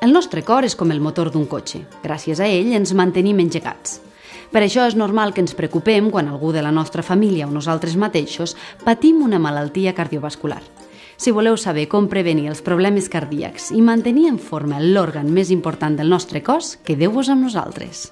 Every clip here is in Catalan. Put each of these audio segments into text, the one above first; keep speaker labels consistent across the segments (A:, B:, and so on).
A: El nostre cor és com el motor d'un cotxe. Gràcies a ell ens mantenim engegats. Per això és normal que ens preocupem quan algú de la nostra família o nosaltres mateixos patim una malaltia cardiovascular. Si voleu saber com prevenir els problemes cardíacs i mantenir en forma l'òrgan més important del nostre cos, quedeu-vos amb nosaltres.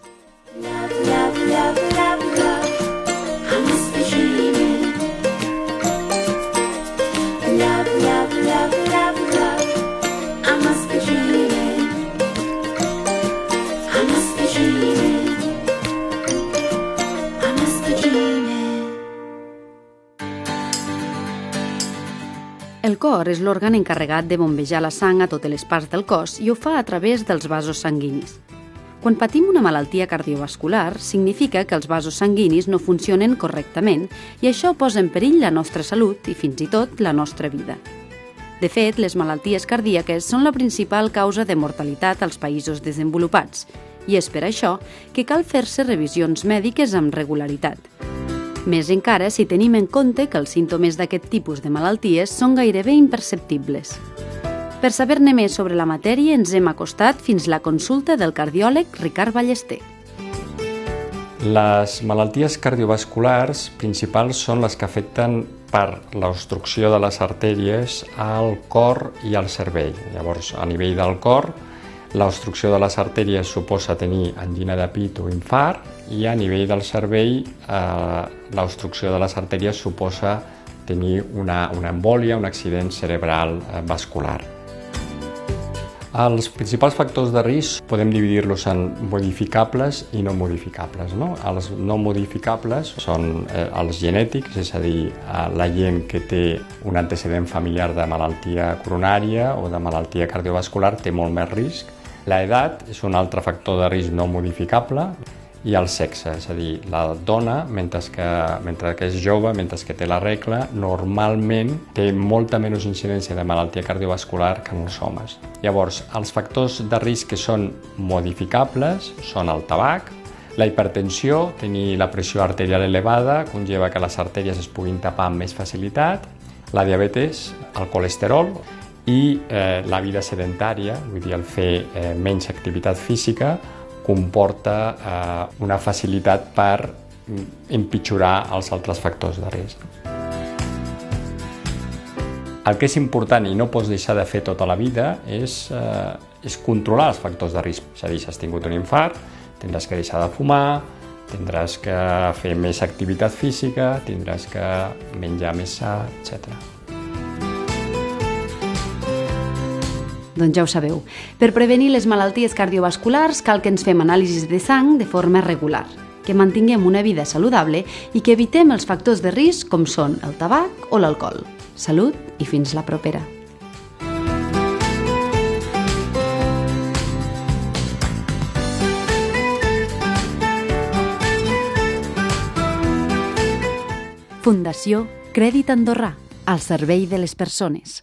A: El cor és l'òrgan encarregat de bombejar la sang a totes les parts del cos i ho fa a través dels vasos sanguinis. Quan patim una malaltia cardiovascular, significa que els vasos sanguinis no funcionen correctament i això posa en perill la nostra salut i fins i tot la nostra vida. De fet, les malalties cardíaques són la principal causa de mortalitat als països desenvolupats i és per això que cal fer-se revisions mèdiques amb regularitat. Més encara si tenim en compte que els símptomes d'aquest tipus de malalties són gairebé imperceptibles. Per saber-ne més sobre la matèria ens hem acostat fins la consulta del cardiòleg Ricard Ballester.
B: Les malalties cardiovasculars principals són les que afecten per l'obstrucció de les artèries al cor i al cervell. Llavors, a nivell del cor, l'obstrucció de les artèries suposa tenir angina de pit o infart i a nivell del cervell l'obstrucció de les artèries suposa tenir una embòlia, un accident cerebral vascular. Els principals factors de risc podem dividir-los en modificables i no modificables. Els no modificables són els genètics, és a dir, la gent que té un antecedent familiar de malaltia coronària o de malaltia cardiovascular té molt més risc. L'edat és un altre factor de risc no modificable i el sexe, és a dir, la dona, mentre que és jove, mentre que té la regla, normalment té molta menys incidència de malaltia cardiovascular que en els homes. Llavors, els factors de risc que són modificables són el tabac, la hipertensió, tenir la pressió arterial elevada, conlleva que les artèries es puguin tapar amb més facilitat, la diabetes, el colesterol i la vida sedentària, vull dir, el fer menys activitat física, comporta una facilitat per empitjorar els altres factors de risc. El que és important i no pots deixar de fer tota la vida és controlar els factors de risc. És a dir, si has tingut un infart, tindràs que deixar de fumar, tindràs que fer més activitat física, tindràs que menjar més sa, etc.
A: Doncs ja ho sabeu. Per prevenir les malalties cardiovasculars cal que ens fem anàlisis de sang de forma regular, que mantinguem una vida saludable i que evitem els factors de risc com són el tabac o l'alcohol. Salut i fins la propera. Fundació Crèdit Andorrà, al servei de les persones.